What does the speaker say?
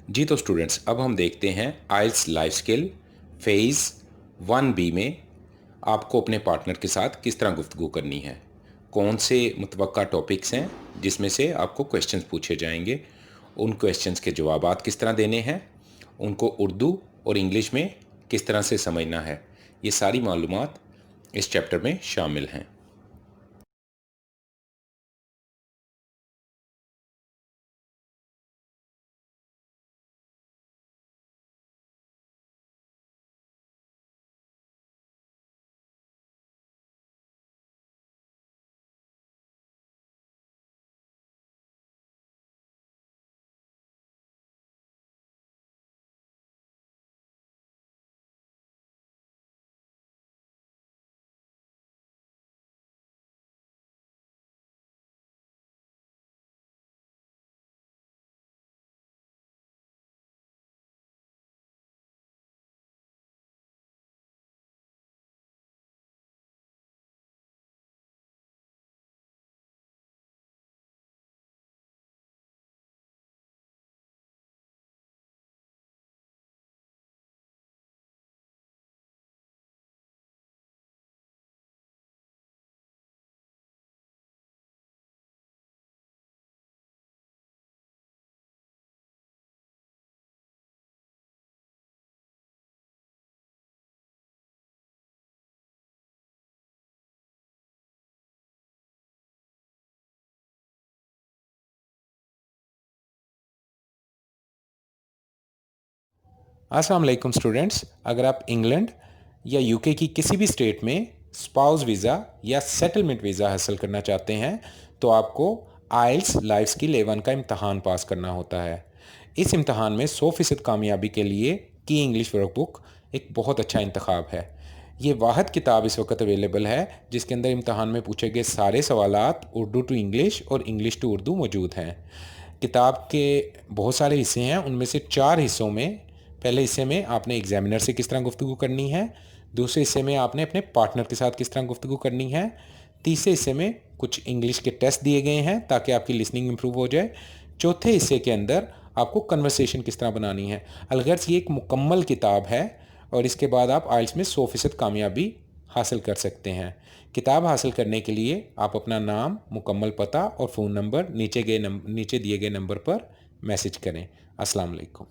जी तो स्टूडेंट्स, अब हम देखते हैं आइल्स लाइफ स्किल फेज़ 1B में आपको अपने पार्टनर के साथ किस तरह गुफ्तगू करनी है। कौन से मुतवक्का टॉपिक्स हैं जिसमें से आपको क्वेश्चंस पूछे जाएंगे, उन क्वेश्चंस के जवाबात किस तरह देने हैं, उनको उर्दू और इंग्लिश में किस तरह से समझना है। ये सारी मालूमात इस चैप्टर में शामिल हैं। अस्सलाम वालेकुम स्टूडेंट्स, अगर आप इंग्लैंड या यूके की किसी भी स्टेट में स्पाउस वीज़ा या सेटलमेंट वीज़ा हासिल करना चाहते हैं तो आपको आइल्स लाइफ स्किल A1 का इम्तहान पास करना होता है। इस इम्तहान में 100% कामयाबी के लिए की इंग्लिश वर्कबुक एक बहुत अच्छा इंतखाब है। ये वाहिद किताब इस वक्त अवेलेबल है जिसके अंदर इम्तहान में पूछे गए सारे सवालात उर्दू टू इंग्लिश और इंग्लिश टू उर्दू मौजूद हैं। किताब के बहुत सारे हिस्से हैं, उनमें से 4 हिस्सों में, पहले हिस्से में आपने एग्जामिनर से किस तरह गुफ्तगू करनी है, दूसरे हिस्से में आपने अपने पार्टनर के साथ किस तरह गुफ्तगू करनी है, तीसरे हिस्से में कुछ इंग्लिश के टेस्ट दिए गए हैं ताकि आपकी लिसनिंग इंप्रूव हो जाए, चौथे हिस्से के अंदर आपको कन्वर्सेशन किस तरह बनानी है। अलगर्ज ये एक मुकम्मल किताब है और इसके बाद आप आइल्स में 100% कामयाबी हासिल कर सकते हैं। किताब हासिल करने के लिए आप अपना नाम, मुकम्मल पता और फ़ोन नंबर नीचे दिए गए नंबर पर मैसेज करें। अस्सलाम वालेकुम।